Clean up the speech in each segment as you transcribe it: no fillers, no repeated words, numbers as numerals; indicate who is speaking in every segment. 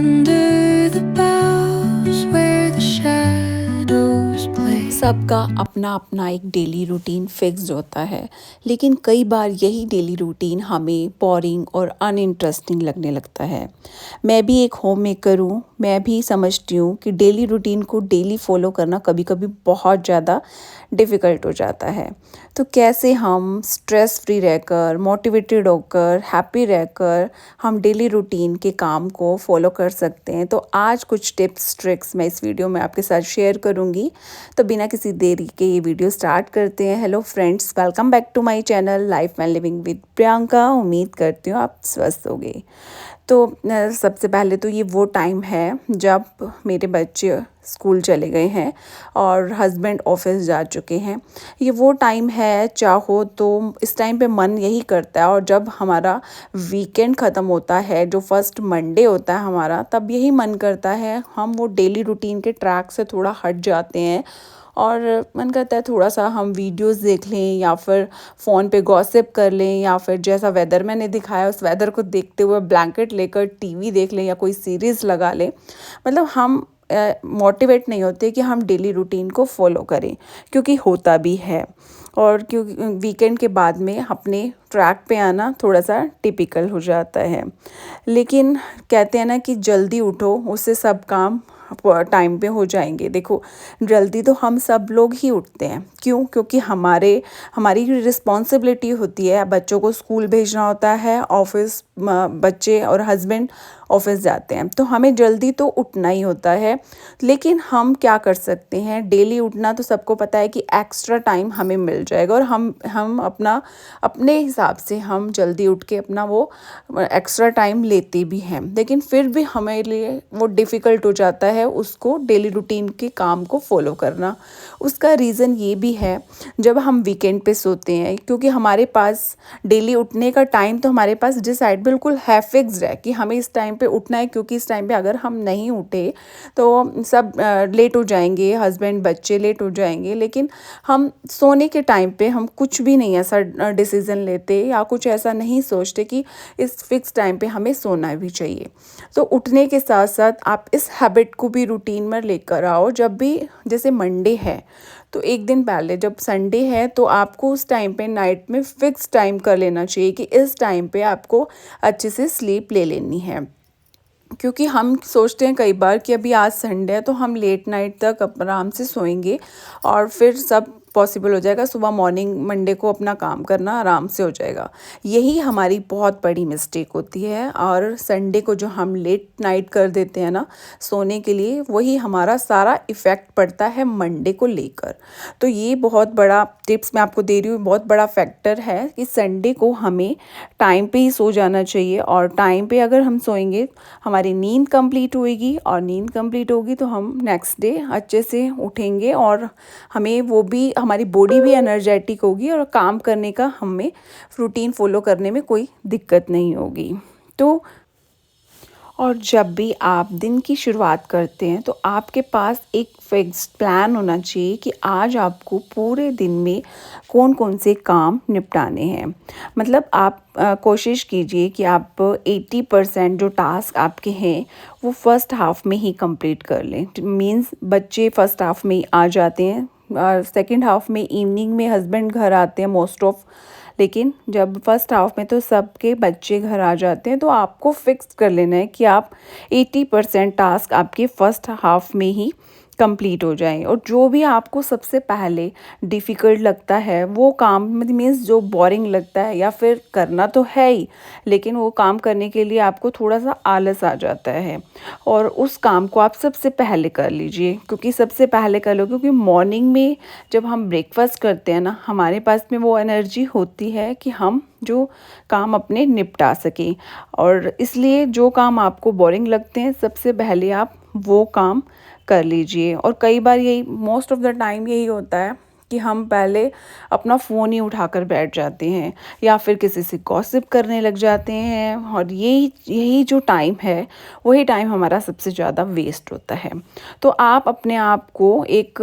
Speaker 1: under the boughs where the shadows play.
Speaker 2: सबका अपना अपना एक डेली रूटीन फिक्स्ड होता है, लेकिन कई बार यही डेली रूटीन हमें बोरिंग और अनइंटरेस्टिंग लगने लगता है। मैं भी एक होम मेकर हूँ, मैं भी समझती हूँ कि डेली रूटीन को डेली फॉलो करना कभी-कभी बहुत ज़्यादा डिफ़िकल्ट हो जाता है। तो कैसे हम स्ट्रेस फ्री रहकर, मोटिवेटेड होकर, हैप्पी रहकर हम डेली रूटीन के काम को फॉलो कर सकते हैं। तो आज कुछ टिप्स, ट्रिक्स मैं इस वीडियो में आपके साथ शेयर करूँगी। तो बिना किसी देरी के ये वीडियो स्टार्ट करते हैं। Hello friends, welcome back to my channel life and living with Priyanka. उम्मीद करती हूँ आप स्वस्थ होंगे। तो सबसे पहले तो ये वो टाइम है जब मेरे बच्चे स्कूल चले गए हैं और हस्बैंड ऑफिस जा चुके हैं। ये वो टाइम है, चाहो तो इस टाइम पे मन यही करता है, और जब हमारा वीकेंड ख़त्म होता है, जो फर्स्ट मंडे होता है हमारा, तब यही मन करता है हम वो डेली रूटीन के ट्रैक से थोड़ा हट जाते हैं और मन करता है थोड़ा सा हम वीडियोस देख लें या फिर फ़ोन पे गॉसिप कर लें, या फिर जैसा वेदर मैंने दिखाया उस वेदर को देखते हुए ब्लैंकेट लेकर टीवी देख लें या कोई सीरीज़ लगा लें। मतलब हम मोटिवेट नहीं होते कि हम डेली रूटीन को फॉलो करें, क्योंकि होता भी है। और क्योंकि वीकेंड के बाद में अपने ट्रैक पे आना थोड़ा सा टिपिकल हो जाता है। लेकिन कहते हैं ना कि जल्दी उठो, उससे सब काम टाइम पे हो जाएंगे। देखो, जल्दी तो हम सब लोग ही उठते हैं। क्यों? क्योंकि हमारी रिस्पॉन्सिबिलिटी होती है, बच्चों को स्कूल भेजना होता है, ऑफिस बच्चे और हस्बैंड ऑफिस जाते हैं, तो हमें जल्दी तो उठना ही होता है। लेकिन हम क्या कर सकते हैं, डेली उठना तो सबको पता है कि एक्स्ट्रा टाइम हमें मिल जाएगा, और हम अपने हिसाब से हम जल्दी उठ के अपना वो एक्स्ट्रा टाइम लेते भी हैं। लेकिन फिर भी हमारे लिए वो डिफ़िकल्ट हो जाता है उसको डेली रूटीन के काम को फॉलो करना। उसका रीज़न ये भी है, जब हम वीकेंड पे सोते हैं, क्योंकि हमारे पास डेली उठने का टाइम तो हमारे पास डिसाइड बिल्कुल है, फिक्स्ड है कि हमें इस टाइम पे उठना है, क्योंकि इस टाइम पे अगर हम नहीं उठे तो सब लेट हो जाएंगे, हस्बैंड बच्चे लेट हो जाएंगे। लेकिन हम सोने के टाइम पे हम कुछ भी नहीं ऐसा डिसीज़न लेते या कुछ ऐसा नहीं सोचते कि इस फिक्स टाइम पे हमें सोना भी चाहिए। तो उठने के साथ साथ आप इस हैबिट को भी रूटीन में लेकर आओ। जब भी जैसे मंडे है तो एक दिन पहले जब संडे है, तो आपको उस टाइम पे नाइट में फ़िक्स टाइम कर लेना चाहिए कि इस टाइम पे आपको अच्छे से स्लीप ले लेनी है। क्योंकि हम सोचते हैं कई बार कि अभी आज संडे है तो हम लेट नाइट तक आराम से सोएंगे और फिर सब पॉसिबल हो जाएगा, सुबह मॉर्निंग मंडे को अपना काम करना आराम से हो जाएगा। यही हमारी बहुत बड़ी मिस्टेक होती है, और संडे को जो हम लेट नाइट कर देते हैं ना सोने के लिए, वही हमारा सारा इफ़ेक्ट पड़ता है मंडे को लेकर। तो ये बहुत बड़ा टिप्स मैं आपको दे रही हूँ, बहुत बड़ा फैक्टर है कि संडे को हमें टाइम पे ही सो जाना चाहिए, और टाइम पे अगर हम सोएंगे हमारी नींद कंप्लीट होएगी, और नींद कंप्लीट होगी तो हम नेक्स्ट डे अच्छे से उठेंगे, और हमें वो भी हमारी बॉडी भी एनर्जेटिक होगी, और काम करने का हमें रूटीन फॉलो करने में कोई दिक्कत नहीं होगी। तो और जब भी आप दिन की शुरुआत करते हैं तो आपके पास एक फिक्स्ड प्लान होना चाहिए कि आज आपको पूरे दिन में कौन कौन से काम निपटाने हैं। मतलब आप कोशिश कीजिए कि आप 80% जो टास्क आपके हैं वो फर्स्ट हाफ में ही कंप्लीट कर लें। मींस बच्चे फर्स्ट हाफ में ही आ जाते हैं, सेकंड हाफ में इवनिंग में हस्बैंड घर आते हैं मोस्ट ऑफ। लेकिन जब फर्स्ट हाफ में तो सबके बच्चे घर आ जाते हैं, तो आपको फिक्स कर लेना है कि आप 80% टास्क आपके फर्स्ट हाफ में ही कंप्लीट हो जाएं, और जो भी आपको सबसे पहले डिफ़िकल्ट लगता है वो काम, मीन्स जो बोरिंग लगता है या फिर करना तो है ही, लेकिन वो काम करने के लिए आपको थोड़ा सा आलस आ जाता है, और उस काम को आप सबसे पहले कर लीजिए। क्योंकि सबसे पहले कर लो, क्योंकि मॉर्निंग में जब हम ब्रेकफास्ट करते हैं ना, हमारे पास में वो एनर्जी होती है कि हम जो काम अपने निपटा सकें, और इसलिए जो काम आपको बोरिंग लगते हैं सबसे पहले आप वो काम कर लीजिए। और कई बार यही मोस्ट ऑफ द टाइम यही होता है कि हम पहले अपना फ़ोन ही उठाकर बैठ जाते हैं या फिर किसी से गॉसिप करने लग जाते हैं, और यही यही जो टाइम है वही टाइम हमारा सबसे ज़्यादा वेस्ट होता है। तो आप अपने आप को एक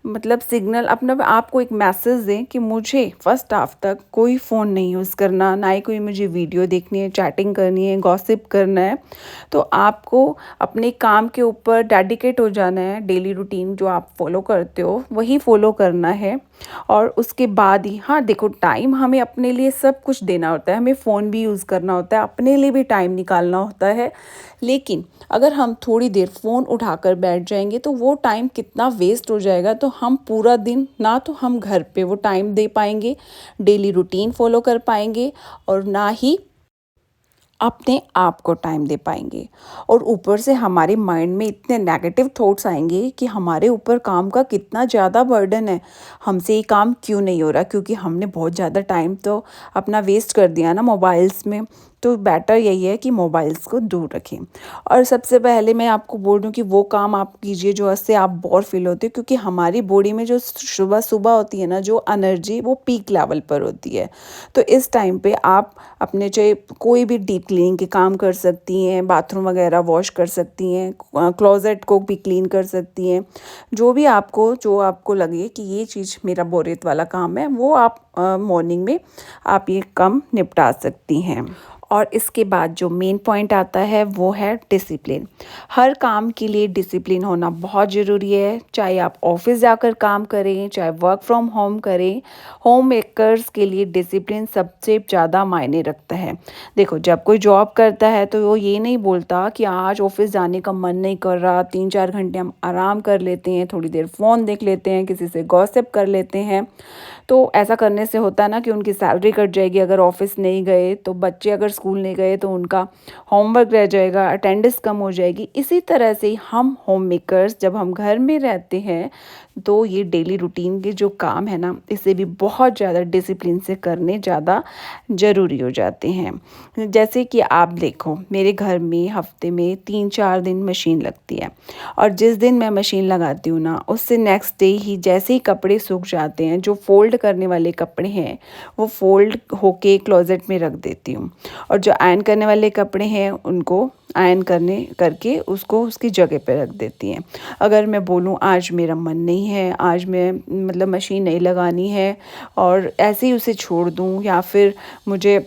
Speaker 2: मतलब सिग्नल, अपने आप को एक मैसेज दें कि मुझे फर्स्ट हाफ तक कोई फ़ोन नहीं यूज़ करना, ना ही कोई मुझे वीडियो देखनी है, चैटिंग करनी है, गॉसिप करना है। तो आपको अपने काम के ऊपर डेडिकेट हो जाना है। डेली रूटीन जो आप फॉलो करते हो वही फॉलो करना है, और उसके बाद ही, हाँ देखो, टाइम हमें अपने लिए सब कुछ देना होता है, हमें फ़ोन भी यूज़ करना होता है, अपने लिए भी टाइम निकालना होता है। लेकिन अगर हम थोड़ी देर फ़ोन उठाकर बैठ जाएंगे तो वो टाइम कितना वेस्ट हो जाएगा, तो हम पूरा दिन ना तो हम घर पे वो टाइम दे पाएंगे, डेली रूटीन फॉलो कर पाएंगे, और ना ही अपने आप को टाइम दे पाएंगे। और ऊपर से हमारे माइंड में इतने नेगेटिव थॉट्स आएंगे कि हमारे ऊपर काम का कितना ज़्यादा बर्डन है, हमसे ये काम क्यों नहीं हो रहा, क्योंकि हमने बहुत ज़्यादा टाइम तो अपना वेस्ट कर दिया ना मोबाइल्स में। तो बेटर यही है कि मोबाइल्स को दूर रखें। और सबसे पहले मैं आपको बोल दूं कि वो काम आप कीजिए जो उससे आप बोर फील होते हो, क्योंकि हमारी बॉडी में जो सुबह सुबह होती है ना, जो एनर्जी, वो पीक लेवल पर होती है। तो इस टाइम पे आप अपने चाहे कोई भी डीप क्लीनिंग के काम कर सकती हैं, बाथरूम वगैरह वॉश कर सकती हैं, क्लोजेट को भी क्लीन कर सकती हैं। जो आपको लगे कि ये चीज़ मेरा बोरियत वाला काम है, वो आप मॉर्निंग में आप ये काम निपटा सकती हैं। और इसके बाद जो मेन पॉइंट आता है वो है डिसिप्लिन। हर काम के लिए डिसिप्लिन होना बहुत ज़रूरी है, चाहे आप ऑफिस जाकर काम करें, चाहे वर्क फ्रॉम होम करें। होम मेकर्स के लिए डिसिप्लिन सबसे ज़्यादा मायने रखता है। देखो, जब कोई जॉब करता है तो वो ये नहीं बोलता कि आज ऑफिस जाने का मन नहीं कर रहा, 3-4 घंटे हम आराम कर लेते हैं, थोड़ी देर फ़ोन देख लेते हैं, किसी से गॉसिप कर लेते हैं। तो ऐसा करने से होता है ना कि उनकी सैलरी कट जाएगी अगर ऑफिस नहीं गए, तो बच्चे अगर स्कूल नहीं गए तो उनका होमवर्क रह जाएगा, अटेंडेंस कम हो जाएगी। इसी तरह से हम होम मेकर्स जब हम घर में रहते हैं तो ये डेली रूटीन के जो काम है ना, इसे भी बहुत ज़्यादा डिसिप्लिन से करने ज़्यादा ज़रूरी हो जाते हैं। जैसे कि आप देखो, मेरे घर में हफ्ते में 3-4 दिन मशीन लगती है, और जिस दिन मैं मशीन लगाती हूँ ना, उससे नेक्स्ट डे ही जैसे ही कपड़े सूख जाते हैं, जो फोल्ड करने वाले कपड़े हैं वो फोल्ड होके क्लोजेट में रख देती हूँ, और जो आयरन करने वाले कपड़े हैं उनको आयरन करके उसको उसकी जगह पे रख देती हैं। अगर मैं बोलूँ आज मेरा मन नहीं है, आज मैं मतलब मशीन नहीं लगानी है, और ऐसे ही उसे छोड़ दूँ, या फिर मुझे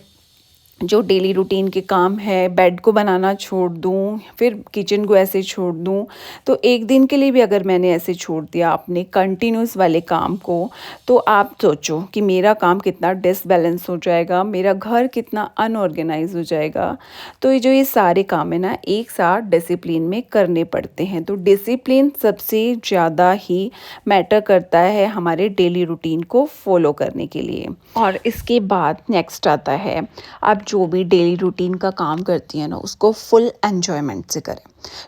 Speaker 2: जो डेली रूटीन के काम है, बेड को बनाना छोड़ दूँ, फिर किचन को ऐसे छोड़ दूँ, तो एक दिन के लिए भी अगर मैंने ऐसे छोड़ दिया अपने कंटिन्यूस वाले काम को, तो आप सोचो कि मेरा काम कितना डिसबैलेंस हो जाएगा, मेरा घर कितना अनऑर्गेनाइज हो जाएगा। तो ये सारे काम है ना, एक साथ डिसिप्लिन में करने पड़ते हैं। तो डिसिप्लिन सबसे ज़्यादा ही मैटर करता है हमारे डेली रूटीन को फॉलो करने के लिए। और इसके बाद नेक्स्ट आता है, आप जो भी डेली रूटीन का काम करती हैं ना, उसको फुल एन्जॉयमेंट से करें।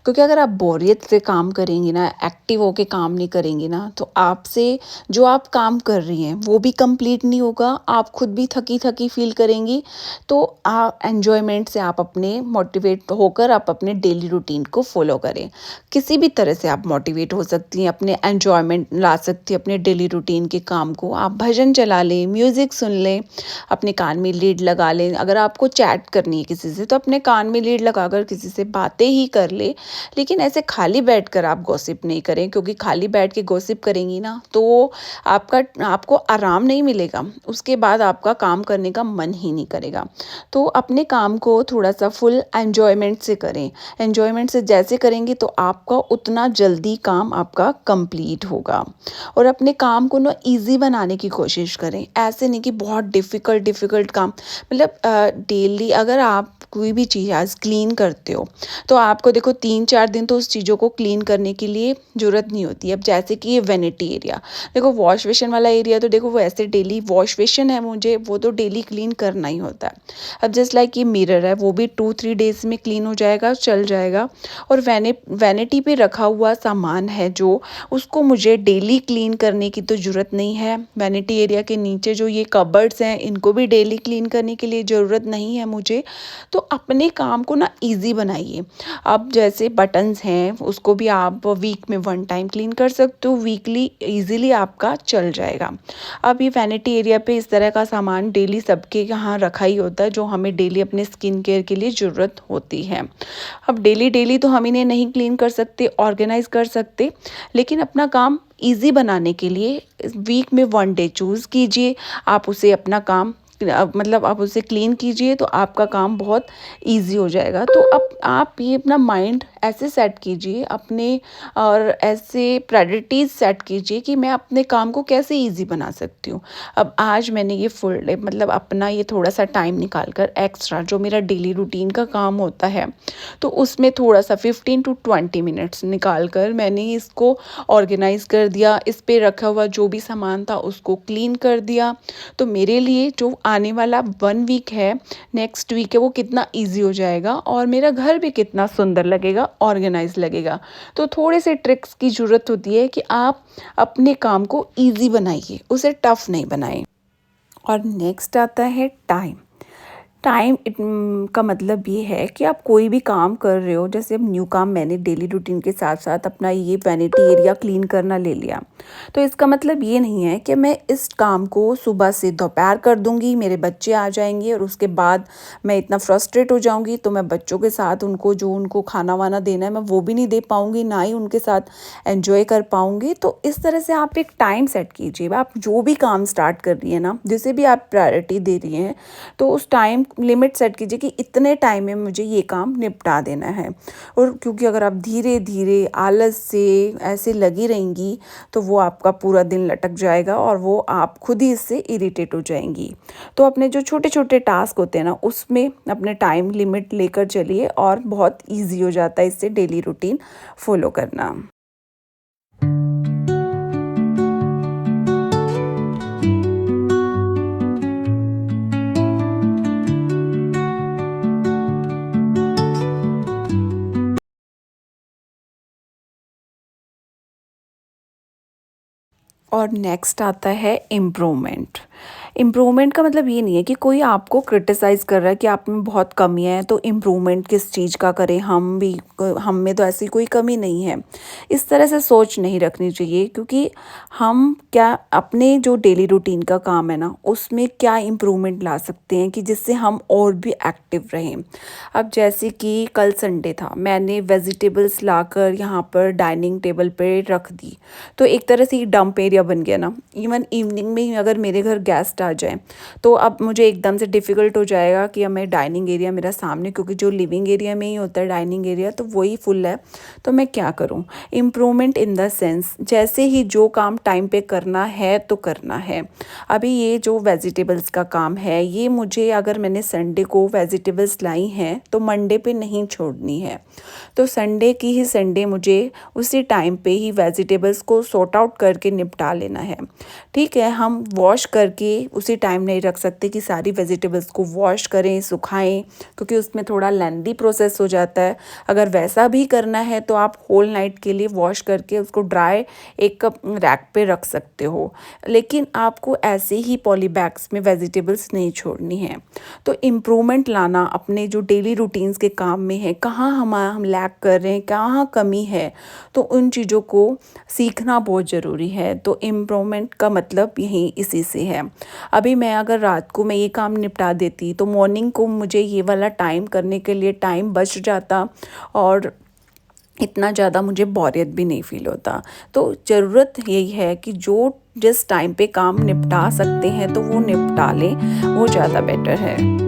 Speaker 2: क्योंकि अगर आप बोरियत से काम करेंगी ना, एक्टिव होके काम नहीं करेंगी ना, तो आपसे जो आप काम कर रही हैं वो भी कंप्लीट नहीं होगा, आप खुद भी थकी थकी फील करेंगी। तो आप एन्जॉयमेंट से आप अपने मोटिवेट होकर आप अपने डेली रूटीन को फॉलो करें। किसी भी तरह से आप मोटिवेट हो सकती हैं, अपने एन्जॉयमेंट ला सकती हैं अपने डेली रूटीन के काम को। आप भजन चला लें, म्यूज़िक सुन लें, अपने कान में लीड लगा लें। अगर आपको चैट करनी है किसी से तो अपने कान में लीड लगाकर किसी से बातें ही कर ले। लेकिन ऐसे खाली बैठकर आप गॉसिप नहीं करें, क्योंकि खाली बैठ के गॉसिप करेंगी ना तो आपको आराम नहीं मिलेगा, उसके बाद आपका काम करने का मन ही नहीं करेगा। तो अपने काम को थोड़ा सा फुल एन्जॉयमेंट से करें। एन्जॉयमेंट से जैसे करेंगे तो आपका उतना जल्दी काम आपका कंप्लीट होगा। और अपने काम को ना ईज़ी बनाने की कोशिश करें, ऐसे नहीं कि बहुत डिफ़िकल्ट काम। मतलब डेली अगर आप कोई भी चीज़ आज क्लीन करते हो तो आपको देखो 3-4 दिन तो उस चीज़ों को क्लीन करने के लिए ज़रूरत नहीं होती। अब जैसे कि ये वैनिटी एरिया, देखो वॉश बेसिन वाला एरिया तो देखो वो ऐसे डेली वॉश बेसिन है, मुझे वो तो डेली क्लीन करना ही होता है। अब जस्ट लाइक ये मिरर है, वो भी 2-3 डेज़ में क्लीन हो जाएगा, चल जाएगा। और वैनिटी पे रखा हुआ सामान है जो, उसको मुझे डेली क्लीन करने की तो ज़रूरत नहीं है। वैनिटी एरिया के नीचे जो ये कबर्ड्स हैं, इनको भी डेली क्लीन करने के लिए ज़रूरत नहीं है मुझे। तो अपने काम को ना ईज़ी बनाइए। अब जैसे बटन्स हैं उसको भी आप वीक में 1 टाइम क्लीन कर सकते हो, वीकली ईज़िली आपका चल जाएगा। अब ये वैनिटी एरिया पे इस तरह का सामान डेली सबके यहाँ रखा ही होता है जो हमें डेली अपने स्किन केयर के लिए ज़रूरत होती है। अब डेली तो हम इन्हें नहीं क्लीन कर सकते, ऑर्गेनाइज़ कर सकते, लेकिन अपना काम ईज़ी बनाने के लिए वीक में 1 डे चूज़ कीजिए। आप उसे अपना काम मतलब आप उसे क्लीन कीजिए तो आपका काम बहुत ईज़ी हो जाएगा। तो अब आप ये अपना माइंड ऐसे सेट कीजिए अपने और ऐसे प्रायोरिटीज़ सेट कीजिए कि मैं अपने काम को कैसे ईज़ी बना सकती हूँ। अब आज मैंने ये फुल डे मतलब अपना ये थोड़ा-सा टाइम निकाल कर एक्स्ट्रा जो मेरा डेली रूटीन का काम होता है, तो उसमें थोड़ा-सा 15 टू 20 मिनट्स निकाल कर मैंने इसको ऑर्गेनाइज़ कर दिया। इस पे रखा हुआ जो भी सामान था उसको क्लीन कर दिया। तो मेरे लिए जो आने वाला 1 वीक है, नेक्स्ट वीक है, वो कितना ईज़ी हो जाएगा और मेरा घर भी कितना सुंदर लगेगा, ऑर्गेनाइज़ लगेगा। तो थोड़े से ट्रिक्स की ज़रूरत होती है कि आप अपने काम को ईज़ी बनाइए, उसे टफ़ नहीं बनाएँ। और नेक्स्ट आता है टाइम। टाइम का मतलब ये है कि आप कोई भी काम कर रहे हो, जैसे अब न्यू काम मैंने डेली रूटीन के साथ साथ अपना ये वैनिटी एरिया क्लीन करना ले लिया। तो इसका मतलब ये नहीं है कि मैं इस काम को सुबह से दोपहर कर दूंगी, मेरे बच्चे आ जाएंगे और उसके बाद मैं इतना फ्रस्ट्रेट हो जाऊंगी तो मैं बच्चों के साथ उनको खाना वाना देना है मैं वो भी नहीं दे पाऊंगी, ना ही उनके साथ एंजॉय कर पाऊंगी। तो इस तरह से आप एक टाइम सेट कीजिए। आप जो भी काम स्टार्ट कर रही है ना, जिसे भी आप प्रायोरिटी दे रही हैं, तो उस टाइम लिमिट सेट कीजिए कि इतने टाइम में मुझे ये काम निपटा देना है। और क्योंकि अगर आप धीरे धीरे आलस से ऐसे लगी रहेंगी तो वो आपका पूरा दिन लटक जाएगा और वो आप खुद ही इससे इरिटेट हो जाएंगी। तो अपने जो छोटे छोटे टास्क होते हैं ना, उसमें अपने टाइम लिमिट लेकर चलिए और बहुत ईजी हो जाता है इससे डेली रूटीन फॉलो करना। और नेक्स्ट आता है इम्प्रूवमेंट। इम्प्रूवमेंट का मतलब ये नहीं है कि कोई आपको क्रिटिसाइज़ कर रहा है कि आप में बहुत कमियाँ हैं तो इम्प्रूवमेंट किस चीज़ का करें, हम में तो ऐसी कोई कमी नहीं है। इस तरह से सोच नहीं रखनी चाहिए, क्योंकि हम क्या अपने जो डेली रूटीन का काम है ना उसमें क्या इम्प्रूवमेंट ला सकते हैं कि जिससे हम और भी एक्टिव रहें। अब जैसे कि कल संडे था, मैंने वेजिटेबल्स लाकर यहाँ पर डाइनिंग टेबल पे रख दी, तो एक तरह से ये डंप एरिया बन गया ना। इवन इवनिंग में ही अगर मेरे घर गेस्ट आ जाए तो अब मुझे एकदम से डिफ़िकल्ट हो जाएगा कि अब मैं डाइनिंग एरिया मेरा सामने, क्योंकि जो लिविंग एरिया में ही होता है डाइनिंग एरिया, तो वही फुल है। तो मैं क्या करूं? इम्प्रूवमेंट इन द सेंस, जैसे ही जो काम टाइम पे करना है तो करना है। अभी ये जो वेजिटेबल्स का काम है, ये मुझे अगर मैंने संडे को वेजिटेबल्स लाई हैं तो मंडे पे नहीं छोड़नी है। तो संडे की ही संडे मुझे उसी टाइम पे ही वेजिटेबल्स को सॉर्ट आउट करके निपटा लेना है। ठीक है, हम वॉश करके उसी टाइम नहीं रख सकते कि सारी वेजिटेबल्स को वॉश करें, सुखाएं, क्योंकि उसमें थोड़ा लेंदी प्रोसेस हो जाता है। अगर वैसा भी करना है तो आप होल नाइट के लिए वॉश करके उसको ड्राई एक रैक पे रख सकते हो, लेकिन आपको ऐसे ही पॉली बैग्स में वेजिटेबल्स नहीं छोड़नी है। तो इम्प्रूवमेंट लाना अपने जो डेली रूटीन्स के काम में है, कहाँ हम लैक कर रहे हैं, कहाँ कमी है, तो उन चीज़ों को सीखना बहुत ज़रूरी है। तो इम्प्रूवमेंट का मतलब यही इसी से है। अभी मैं अगर रात को मैं ये काम निपटा देती तो मॉर्निंग को मुझे ये वाला टाइम करने के लिए टाइम बच जाता और इतना ज़्यादा मुझे बोरियत भी नहीं फील होता। तो ज़रूरत यही है कि जो जिस टाइम पे काम निपटा सकते हैं तो वो निपटा लें, वो ज़्यादा बेटर है।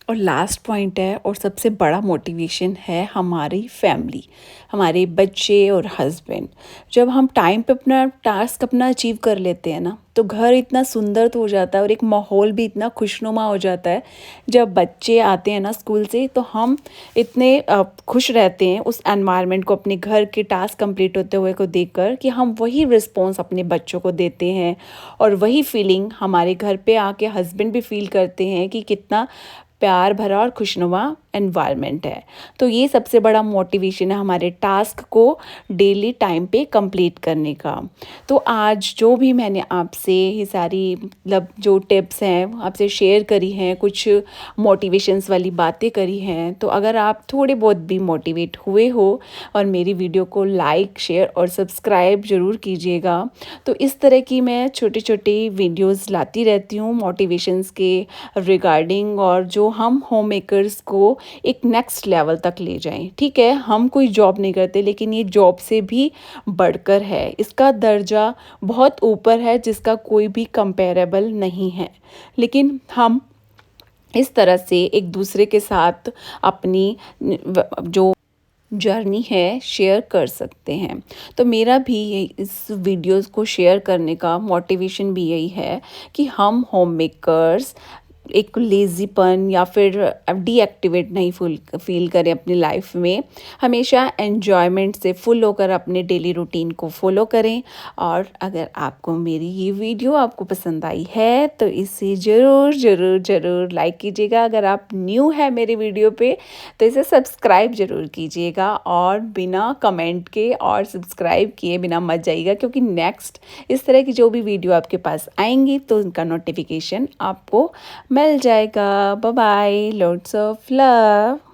Speaker 2: और लास्ट पॉइंट है और सबसे बड़ा मोटिवेशन है हमारी फैमिली, हमारे बच्चे और हस्बैंड। जब हम टाइम पे अपना टास्क अपना अचीव कर लेते हैं ना, तो घर इतना सुंदर तो हो जाता है और एक माहौल भी इतना खुशनुमा हो जाता है। जब बच्चे आते हैं ना स्कूल से, तो हम इतने खुश रहते हैं उस एनवायरनमेंट को, अपने घर के टास्क कंप्लीट होते हुए को देखकर, कि हम वही रिस्पॉन्स अपने बच्चों को देते हैं और वही फीलिंग हमारे घर पे आके हस्बैंड भी फील करते हैं कि कितना प्यार भरा और खुशनुमा एनवायरनमेंट है। तो ये सबसे बड़ा मोटिवेशन है हमारे टास्क को डेली टाइम पे कंप्लीट करने का। तो आज जो भी मैंने आपसे ये सारी मतलब जो टिप्स हैं आपसे शेयर करी हैं, कुछ मोटिवेशंस वाली बातें करी हैं, तो अगर आप थोड़े बहुत भी मोटिवेट हुए हो और मेरी वीडियो को लाइक शेयर और सब्सक्राइब ज़रूर कीजिएगा। तो इस तरह की मैं छोटी छोटी वीडियोस लाती रहती हूँ मोटिवेशंस के रिगार्डिंग, और जो हम होम मेकर्स को एक नेक्स्ट लेवल तक ले जाएं। ठीक है, हम कोई जॉब नहीं करते, लेकिन ये जॉब से भी बढ़कर है, इसका दर्जा बहुत ऊपर है जिसका कोई भी कंपेरेबल नहीं है। लेकिन हम इस तरह से एक दूसरे के साथ अपनी जो जर्नी है शेयर कर सकते हैं। तो मेरा भी ये इस वीडियोस को शेयर करने का मोटिवेशन भी यही है कि हम होम मेकर्स एक लेज़ीपन या फिर डीएक्टिवेट नहीं फील करें अपनी लाइफ में, हमेशा एन्जॉयमेंट से फुल होकर अपने डेली रूटीन को फॉलो करें। और अगर आपको मेरी ये वीडियो आपको पसंद आई है तो इसे ज़रूर ज़रूर ज़रूर लाइक कीजिएगा। अगर आप न्यू है मेरे वीडियो पे तो इसे सब्सक्राइब ज़रूर कीजिएगा, और बिना कमेंट के और सब्सक्राइब किए बिना मत जाइएगा, क्योंकि नेक्स्ट इस तरह की जो भी वीडियो आपके पास आएंगी तो उनका नोटिफिकेशन आपको मिल जाएगा। Bye bye, lots of love.